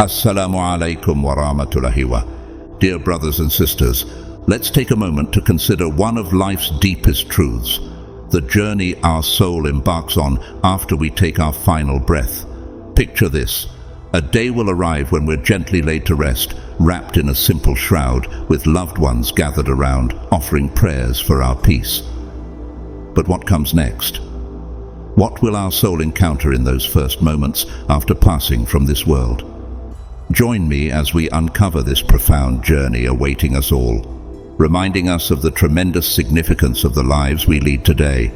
Assalamu alaikum wa rahmatullahi wa. Dear brothers and sisters, let's take a moment to consider one of life's deepest truths, the journey our soul embarks on after we take our final breath. Picture this. A day will arrive when we're gently laid to rest, wrapped in a simple shroud, with loved ones gathered around, offering prayers for our peace. But what comes next? What will our soul encounter in those first moments after passing from this world? Join me as we uncover this profound journey awaiting us all, reminding us of the tremendous significance of the lives we lead today.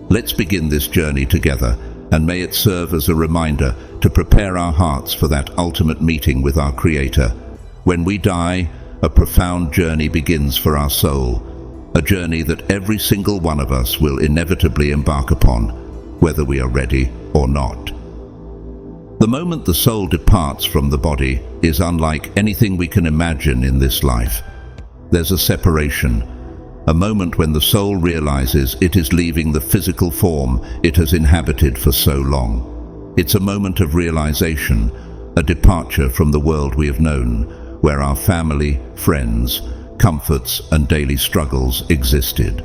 Let's begin this journey together, and may it serve as a reminder to prepare our hearts for that ultimate meeting with our Creator. When we die, a profound journey begins for our soul, a journey that every single one of us will inevitably embark upon, whether we are ready or not. The moment the soul departs from the body is unlike anything we can imagine in this life. There's a separation, a moment when the soul realizes it is leaving the physical form it has inhabited for so long. It's a moment of realization, a departure from the world we have known, where our family, friends, comforts and daily struggles existed.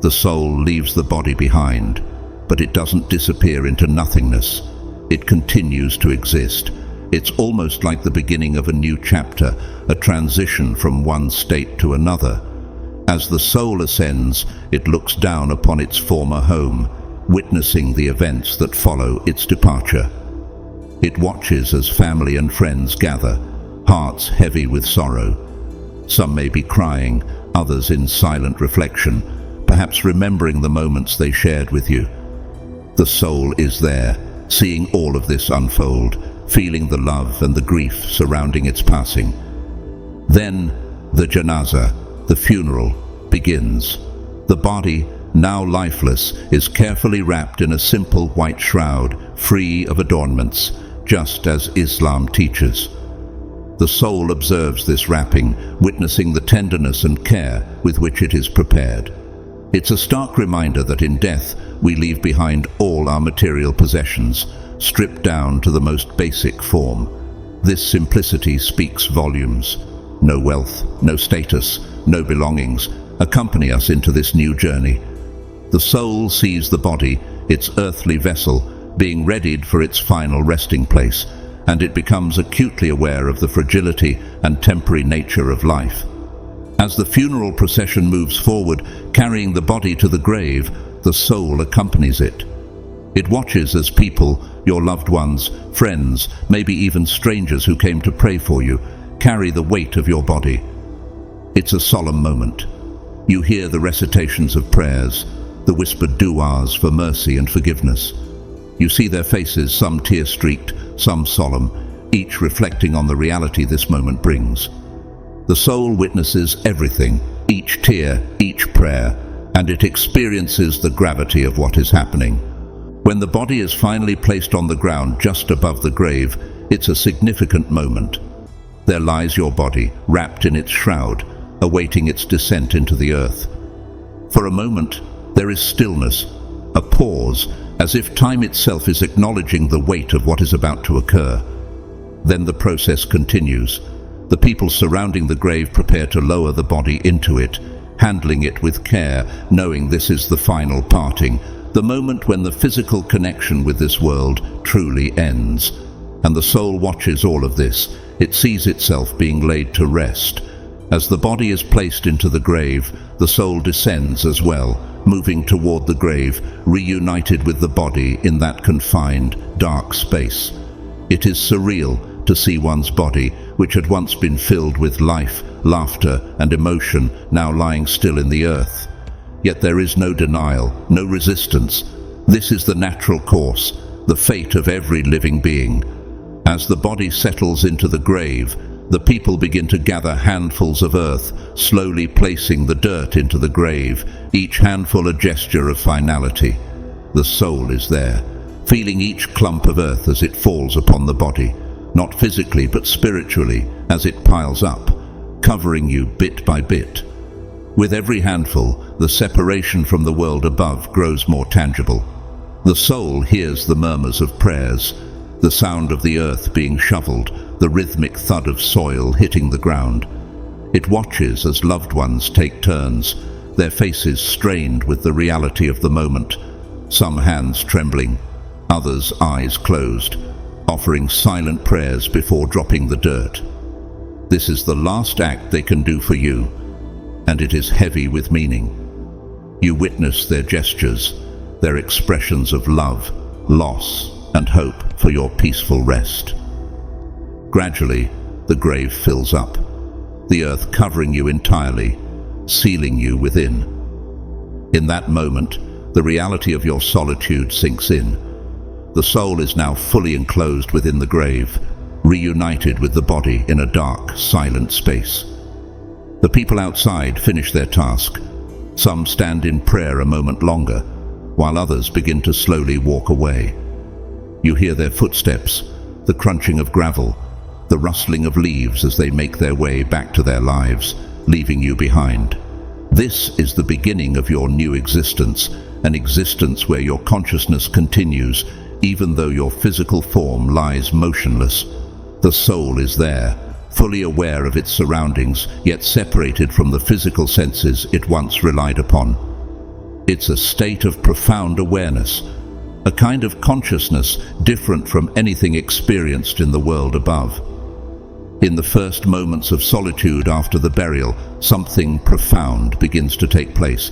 The soul leaves the body behind, but it doesn't disappear into nothingness. It continues to exist. It's almost like the beginning of a new chapter, a transition from one state to another. As the soul ascends, it looks down upon its former home, witnessing the events that follow its departure. It watches as family and friends gather, hearts heavy with sorrow. Some may be crying, others in silent reflection, perhaps remembering the moments they shared with you. The soul is there, seeing all of this unfold, feeling the love and the grief surrounding its passing. Then the janazah, the funeral, begins. The body, now lifeless, is carefully wrapped in a simple white shroud, free of adornments, just as Islam teaches. The soul observes this wrapping, witnessing the tenderness and care with which it is prepared. It's a stark reminder that in death we leave behind all our material possessions, stripped down to the most basic form. This simplicity speaks volumes. No wealth, no status, no belongings accompany us into this new journey. The soul sees the body, its earthly vessel, being readied for its final resting place, and it becomes acutely aware of the fragility and temporary nature of life. As the funeral procession moves forward, carrying the body to the grave, the soul accompanies it. It watches as people, your loved ones, friends, maybe even strangers who came to pray for you, carry the weight of your body. It's a solemn moment. You hear the recitations of prayers, the whispered du'as for mercy and forgiveness. You see their faces, some tear-streaked, some solemn, each reflecting on the reality this moment brings. The soul witnesses everything, each tear, each prayer, and it experiences the gravity of what is happening. When the body is finally placed on the ground just above the grave, it's a significant moment. There lies your body, wrapped in its shroud, awaiting its descent into the earth. For a moment, there is stillness, a pause, as if time itself is acknowledging the weight of what is about to occur. Then the process continues. The people surrounding the grave prepare to lower the body into it, handling it with care, knowing this is the final parting, the moment when the physical connection with this world truly ends. And the soul watches all of this. It sees itself being laid to rest. As the body is placed into the grave, the soul descends as well, moving toward the grave, reunited with the body in that confined, dark space. It is surreal to see one's body, which had once been filled with life, laughter, and emotion, now lying still in the earth. Yet there is no denial, no resistance. This is the natural course, the fate of every living being. As the body settles into the grave, the people begin to gather handfuls of earth, slowly placing the dirt into the grave, each handful a gesture of finality. The soul is there, feeling each clump of earth as it falls upon the body, not physically but spiritually, as it piles up, covering you bit by bit. With every handful, the separation from the world above grows more tangible. The soul hears the murmurs of prayers, the sound of the earth being shoveled, the rhythmic thud of soil hitting the ground. It watches as loved ones take turns, their faces strained with the reality of the moment, some hands trembling, others eyes closed, offering silent prayers before dropping the dirt. This is the last act they can do for you, and it is heavy with meaning. You witness their gestures, their expressions of love, loss, and hope for your peaceful rest. Gradually, the grave fills up, the earth covering you entirely, sealing you within. In that moment, the reality of your solitude sinks in. The soul is now fully enclosed within the grave, reunited with the body in a dark, silent space. The people outside finish their task. Some stand in prayer a moment longer, while others begin to slowly walk away. You hear their footsteps, the crunching of gravel, the rustling of leaves as they make their way back to their lives, leaving you behind. This is the beginning of your new existence, an existence where your consciousness continues, even though your physical form lies motionless. The soul is there, fully aware of its surroundings, yet separated from the physical senses it once relied upon. It's a state of profound awareness, a kind of consciousness different from anything experienced in the world above. In the first moments of solitude after the burial, something profound begins to take place.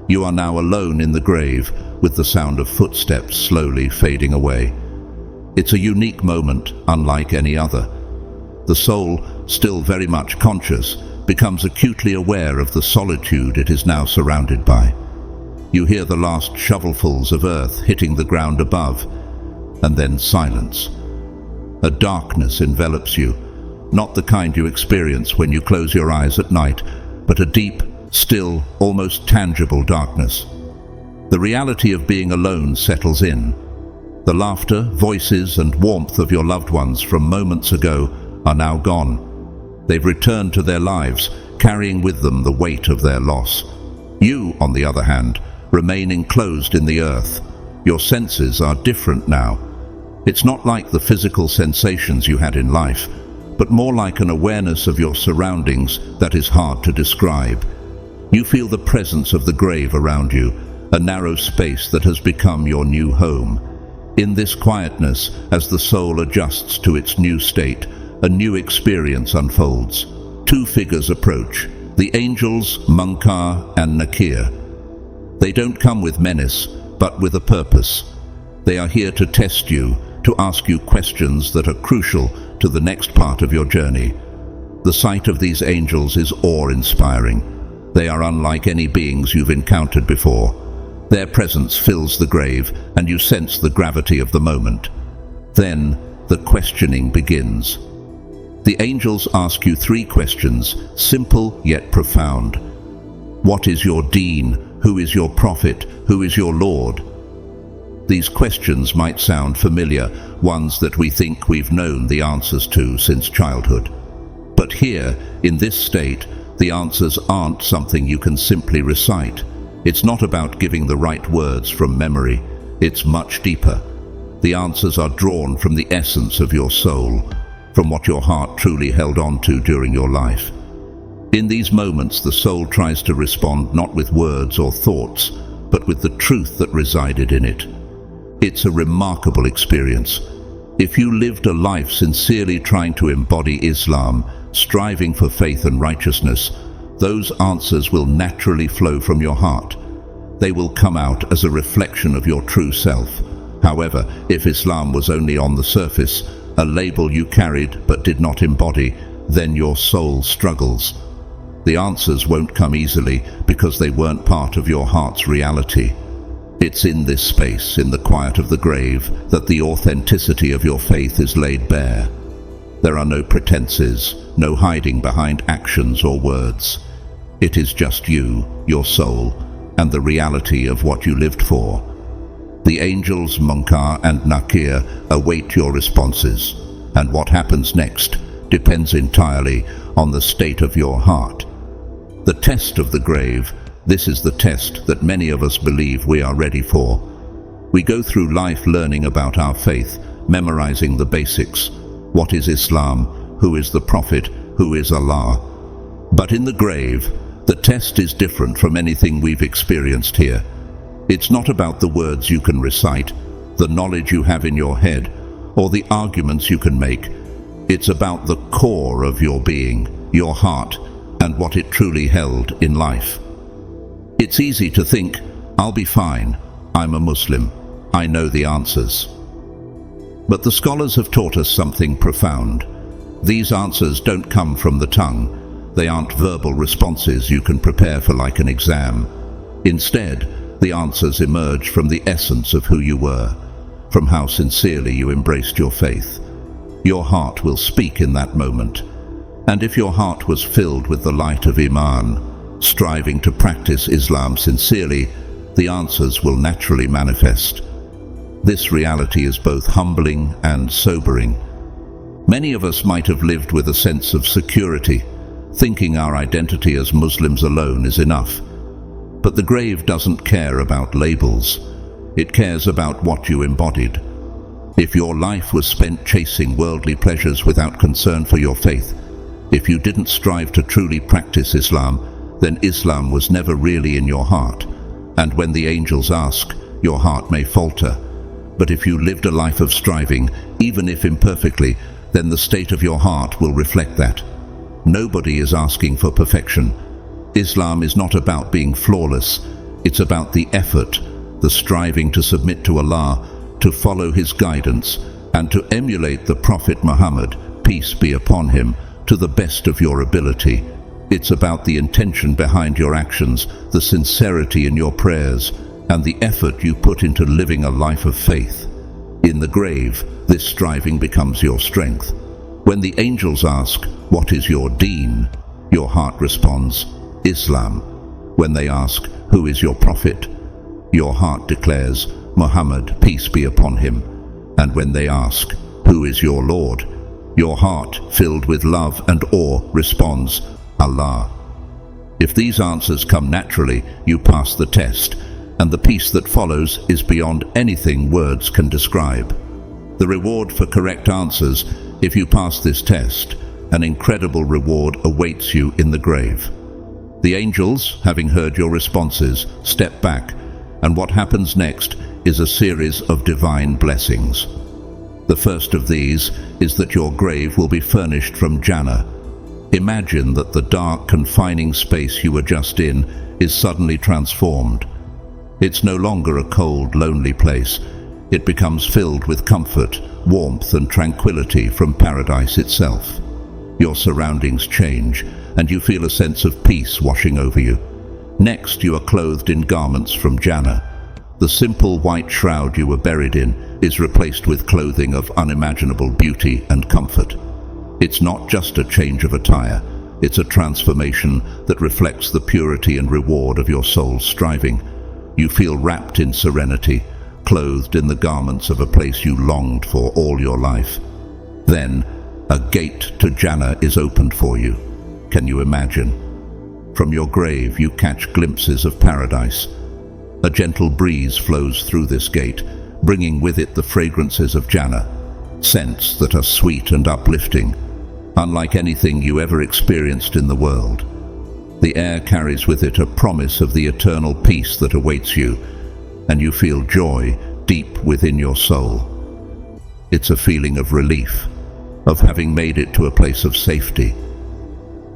You are now alone in the grave, with the sound of footsteps slowly fading away. It's a unique moment, unlike any other. The soul, still very much conscious, becomes acutely aware of the solitude it is now surrounded by. You hear the last shovelfuls of earth hitting the ground above, and then silence. A darkness envelops you, not the kind you experience when you close your eyes at night, but a deep, still, almost tangible darkness. The reality of being alone settles in. The laughter, voices, and warmth of your loved ones from moments ago are now gone. They've returned to their lives, carrying with them the weight of their loss. You, on the other hand, remain enclosed in the earth. Your senses are different now. It's not like the physical sensations you had in life, but more like an awareness of your surroundings that is hard to describe. You feel the presence of the grave around you, a narrow space that has become your new home. In this quietness, as the soul adjusts to its new state, a new experience unfolds. Two figures approach, the angels Munkar and Nakir. They don't come with menace, but with a purpose. They are here to test you, to ask you questions that are crucial to the next part of your journey. The sight of these angels is awe-inspiring. They are unlike any beings you've encountered before. Their presence fills the grave, and you sense the gravity of the moment. Then, the questioning begins. The angels ask you 3 questions, simple yet profound. What is your deen? Who is your prophet? Who is your Lord? These questions might sound familiar, ones that we think we've known the answers to since childhood. But here, in this state, the answers aren't something you can simply recite. It's not about giving the right words from memory. It's much deeper. The answers are drawn from the essence of your soul, from what your heart truly held on to during your life. In these moments, the soul tries to respond not with words or thoughts, but with the truth that resided in it. It's a remarkable experience. If you lived a life sincerely trying to embody Islam, striving for faith and righteousness, those answers will naturally flow from your heart. They will come out as a reflection of your true self. However, if Islam was only on the surface, a label you carried but did not embody, then your soul struggles. The answers won't come easily because they weren't part of your heart's reality. It's in this space, in the quiet of the grave, that the authenticity of your faith is laid bare. There are no pretenses, no hiding behind actions or words. It is just you, your soul, and the reality of what you lived for. The angels Munkar and Nakir await your responses, and what happens next depends entirely on the state of your heart. The test of the grave, this is the test that many of us believe we are ready for. We go through life learning about our faith, memorizing the basics, What is Islam? Who is the Prophet? Who is Allah? But in the grave, the test is different from anything we've experienced here. It's not about the words you can recite, the knowledge you have in your head, or the arguments you can make. It's about the core of your being, your heart, and what it truly held in life. It's easy to think, I'll be fine, I'm a Muslim, I know the answers. But the scholars have taught us something profound. These answers don't come from the tongue. They aren't verbal responses you can prepare for like an exam. Instead, the answers emerge from the essence of who you were, from how sincerely you embraced your faith. Your heart will speak in that moment. And if your heart was filled with the light of Iman, striving to practice Islam sincerely, the answers will naturally manifest. This reality is both humbling and sobering. Many of us might have lived with a sense of security, thinking our identity as Muslims alone is enough. But the grave doesn't care about labels. It cares about what you embodied. If your life was spent chasing worldly pleasures without concern for your faith, if you didn't strive to truly practice Islam, then Islam was never really in your heart. And when the angels ask, your heart may falter. But if you lived a life of striving, even if imperfectly, then the state of your heart will reflect that. Nobody is asking for perfection. Islam is not about being flawless. It's about the effort, the striving to submit to Allah, to follow His guidance, and to emulate the Prophet Muhammad, peace be upon him, to the best of your ability. It's about the intention behind your actions, the sincerity in your prayers, and the effort you put into living a life of faith. In the grave, this striving becomes your strength. When the angels ask, what is your deen? Your heart responds, Islam. When they ask, who is your prophet? Your heart declares, Muhammad, peace be upon him. And when they ask, who is your Lord? Your heart, filled with love and awe, responds, Allah. If these answers come naturally, you pass the test, and the peace that follows is beyond anything words can describe. The reward for correct answers, if you pass this test, an incredible reward awaits you in the grave. The angels, having heard your responses, step back, and what happens next is a series of divine blessings. The first of these is that your grave will be furnished from Jannah. Imagine that the dark, confining space you were just in is suddenly transformed. It's no longer a cold, lonely place. It becomes filled with comfort, warmth, and tranquility from paradise itself. Your surroundings change, and you feel a sense of peace washing over you. Next, you are clothed in garments from Jannah. The simple white shroud you were buried in is replaced with clothing of unimaginable beauty and comfort. It's not just a change of attire, it's a transformation that reflects the purity and reward of your soul's striving. You feel wrapped in serenity, clothed in the garments of a place you longed for all your life. Then, a gate to Jannah is opened for you. Can you imagine? From your grave you catch glimpses of paradise. A gentle breeze flows through this gate, bringing with it the fragrances of Jannah, scents that are sweet and uplifting, unlike anything you ever experienced in the world. The air carries with it a promise of the eternal peace that awaits you, and you feel joy deep within your soul. It's a feeling of relief, of having made it to a place of safety.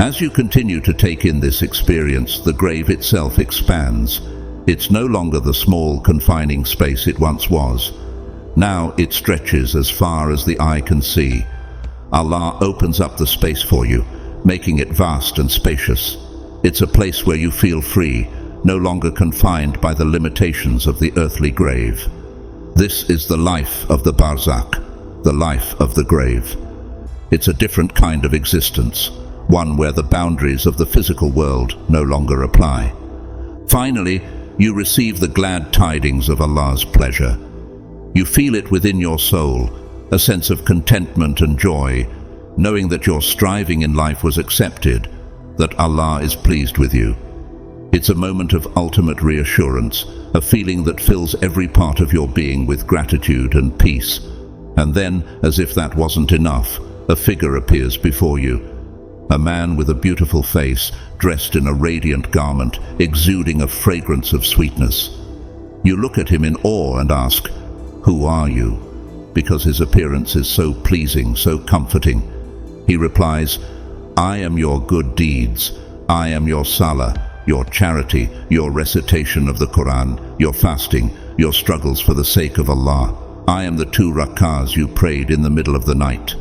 As you continue to take in this experience, the grave itself expands. It's no longer the small, confining space it once was. Now it stretches as far as the eye can see. Allah opens up the space for you, making it vast and spacious. It's a place where you feel free, no longer confined by the limitations of the earthly grave. This is the life of the barzakh, the life of the grave. It's a different kind of existence, one where the boundaries of the physical world no longer apply. Finally, you receive the glad tidings of Allah's pleasure. You feel it within your soul, a sense of contentment and joy, knowing that your striving in life was accepted, that Allah is pleased with you. It's a moment of ultimate reassurance, a feeling that fills every part of your being with gratitude and peace. And then, as if that wasn't enough, a figure appears before you. A man with a beautiful face, dressed in a radiant garment, exuding a fragrance of sweetness. You look at him in awe and ask, "Who are you?" Because his appearance is so pleasing, so comforting. He replies, "I am your good deeds. I am your salah, your charity, your recitation of the Quran, your fasting, your struggles for the sake of Allah. I am the 2 rak'ahs you prayed in the middle of the night.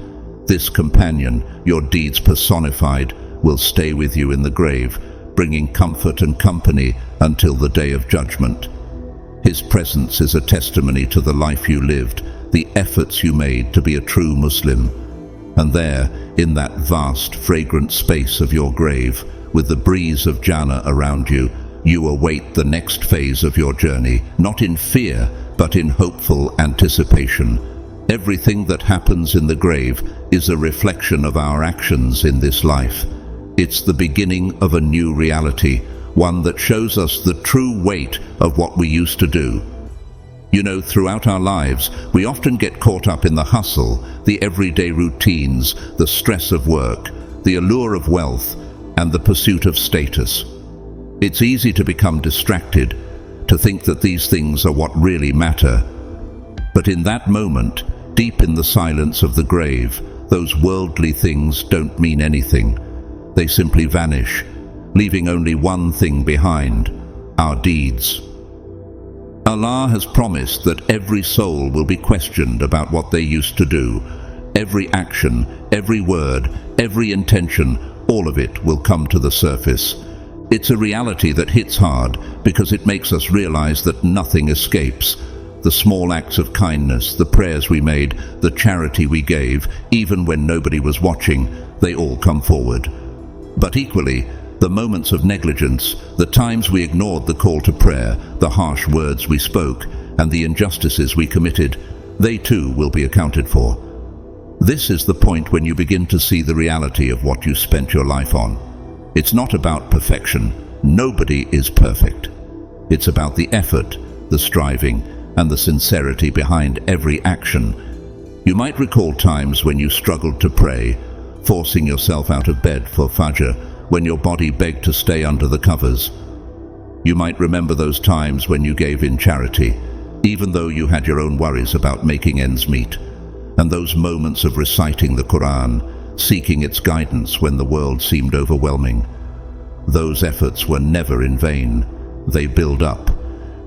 This companion, your deeds personified, will stay with you in the grave, bringing comfort and company until the day of judgment." His presence is a testimony to the life you lived, the efforts you made to be a true Muslim. And there, in that vast, fragrant space of your grave, with the breeze of Jannah around you, you await the next phase of your journey, not in fear, but in hopeful anticipation. Everything that happens in the grave is a reflection of our actions in this life. It's the beginning of a new reality, one that shows us the true weight of what we used to do. You know, throughout our lives, we often get caught up in the hustle, the everyday routines, the stress of work, the allure of wealth, and the pursuit of status. It's easy to become distracted, to think that these things are what really matter. But in that moment, deep in the silence of the grave, those worldly things don't mean anything. They simply vanish, leaving only one thing behind: our deeds. Allah has promised that every soul will be questioned about what they used to do. Every action, every word, every intention, all of it will come to the surface. It's a reality that hits hard because it makes us realize that nothing escapes. The small acts of kindness, the prayers we made, the charity we gave, even when nobody was watching, they all come forward. But equally, the moments of negligence, the times we ignored the call to prayer, the harsh words we spoke, and the injustices we committed, they too will be accounted for. This is the point when you begin to see the reality of what you spent your life on. It's not about perfection. Nobody is perfect. It's about the effort, the striving, and the sincerity behind every action. You might recall times when you struggled to pray, forcing yourself out of bed for Fajr, when your body begged to stay under the covers. You might remember those times when you gave in charity, even though you had your own worries about making ends meet, and those moments of reciting the Quran, seeking its guidance when the world seemed overwhelming. Those efforts were never in vain. They build up,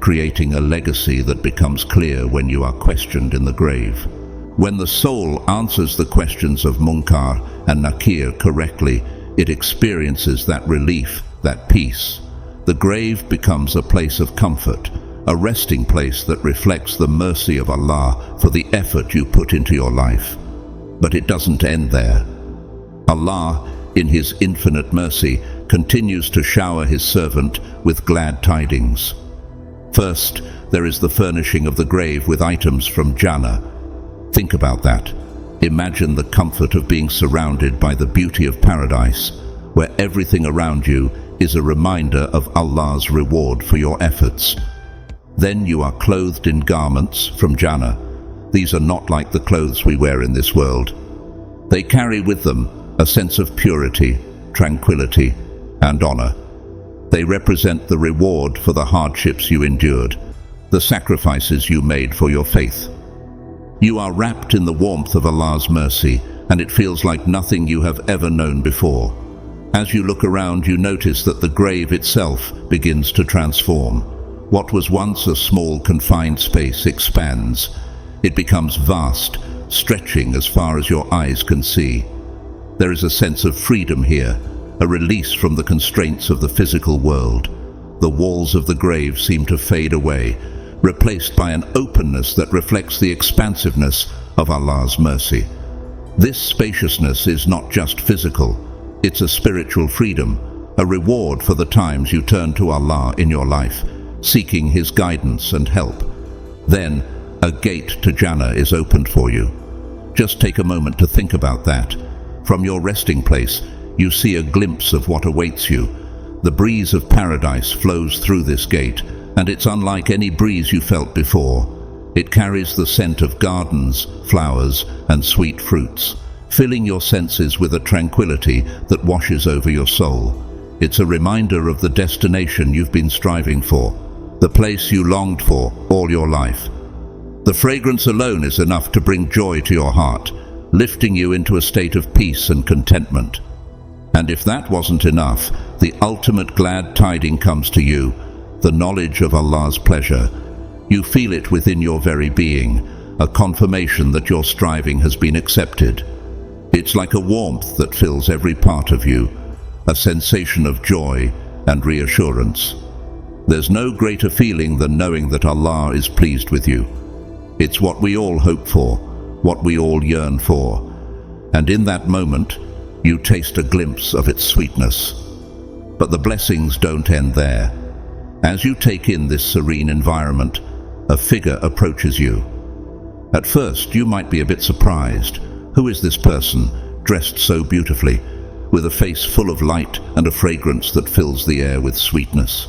creating a legacy that becomes clear when you are questioned in the grave. When the soul answers the questions of Munkar and Nakir correctly, it experiences that relief, that peace. The grave becomes a place of comfort, a resting place that reflects the mercy of Allah for the effort you put into your life. But it doesn't end there. Allah, in His infinite mercy, continues to shower His servant with glad tidings. First, there is the furnishing of the grave with items from Jannah. Think about that. Imagine the comfort of being surrounded by the beauty of paradise, where everything around you is a reminder of Allah's reward for your efforts. Then you are clothed in garments from Jannah. These are not like the clothes we wear in this world. They carry with them a sense of purity, tranquility, and honor. They represent the reward for the hardships you endured, the sacrifices you made for your faith. You are wrapped in the warmth of Allah's mercy, and it feels like nothing you have ever known before. As you look around, you notice that the grave itself begins to transform. What was once a small, confined space expands. It becomes vast, stretching as far as your eyes can see. There is a sense of freedom here, a release from the constraints of the physical world. The walls of the grave seem to fade away, replaced by an openness that reflects the expansiveness of Allah's mercy. This spaciousness is not just physical, it's a spiritual freedom, a reward for the times you turn to Allah in your life, seeking His guidance and help. Then, a gate to Jannah is opened for you. Just take a moment to think about that. From your resting place, you see a glimpse of what awaits you. The breeze of paradise flows through this gate, and it's unlike any breeze you felt before. It carries the scent of gardens, flowers, and sweet fruits, filling your senses with a tranquility that washes over your soul. It's a reminder of the destination you've been striving for, the place you longed for all your life. The fragrance alone is enough to bring joy to your heart, lifting you into a state of peace and contentment. And if that wasn't enough, the ultimate glad tiding comes to you, the knowledge of Allah's pleasure. You feel it within your very being, a confirmation that your striving has been accepted. It's like a warmth that fills every part of you, a sensation of joy and reassurance. There's no greater feeling than knowing that Allah is pleased with you. It's what we all hope for, what we all yearn for. And in that moment, you taste a glimpse of its sweetness. But the blessings don't end there. As you take in this serene environment, a figure approaches you. At first, you might be a bit surprised. Who is this person, dressed so beautifully, with a face full of light and a fragrance that fills the air with sweetness?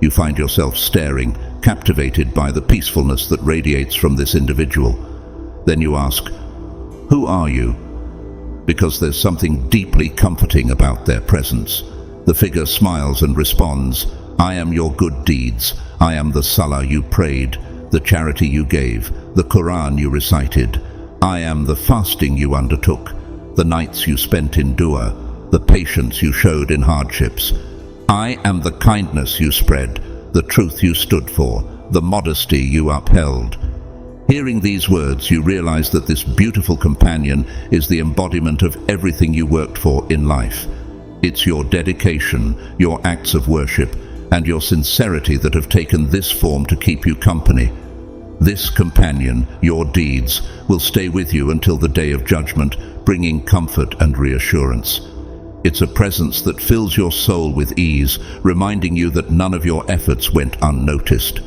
You find yourself staring, captivated by the peacefulness that radiates from this individual. Then you ask, "Who are you?" Because there's something deeply comforting about their presence. The figure smiles and responds, "I am your good deeds. I am the salah you prayed, the charity you gave, the Quran you recited. I am the fasting you undertook, the nights you spent in dua, the patience you showed in hardships. I am the kindness you spread, the truth you stood for, the modesty you upheld." Hearing these words, you realize that this beautiful companion is the embodiment of everything you worked for in life. It's your dedication, your acts of worship, and your sincerity that have taken this form to keep you company. This companion, your deeds, will stay with you until the day of judgment, bringing comfort and reassurance. It's a presence that fills your soul with ease, reminding you that none of your efforts went unnoticed.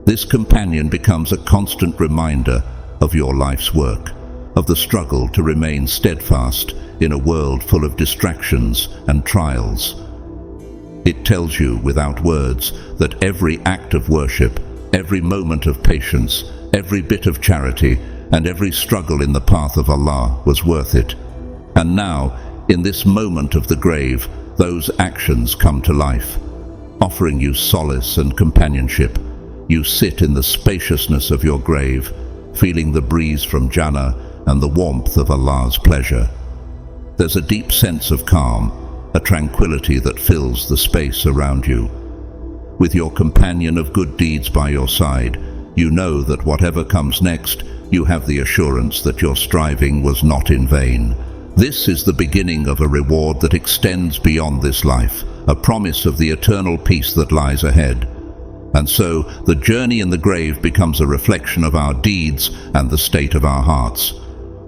This companion becomes a constant reminder of your life's work, of the struggle to remain steadfast in a world full of distractions and trials. It tells you without words that every act of worship, every moment of patience, every bit of charity, and every struggle in the path of Allah was worth it. And now, in this moment of the grave, those actions come to life, offering you solace and companionship. You sit in the spaciousness of your grave, feeling the breeze from Jannah and the warmth of Allah's pleasure. There's a deep sense of calm, a tranquility that fills the space around you. With your companion of good deeds by your side, you know that whatever comes next, you have the assurance that your striving was not in vain. This is the beginning of a reward that extends beyond this life, a promise of the eternal peace that lies ahead. And so, the journey in the grave becomes a reflection of our deeds and the state of our hearts.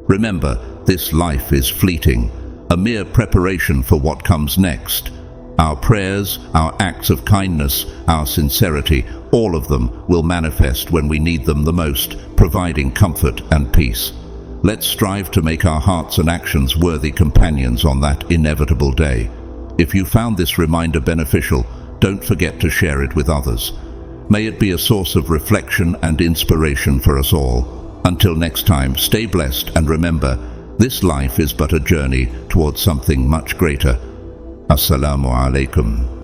Remember, this life is fleeting, a mere preparation for what comes next. Our prayers, our acts of kindness, our sincerity, all of them will manifest when we need them the most, providing comfort and peace. Let's strive to make our hearts and actions worthy companions on that inevitable day. If you found this reminder beneficial, don't forget to share it with others. May it be a source of reflection and inspiration for us all. Until next time, stay blessed and remember, this life is but a journey towards something much greater. Assalamu alaikum.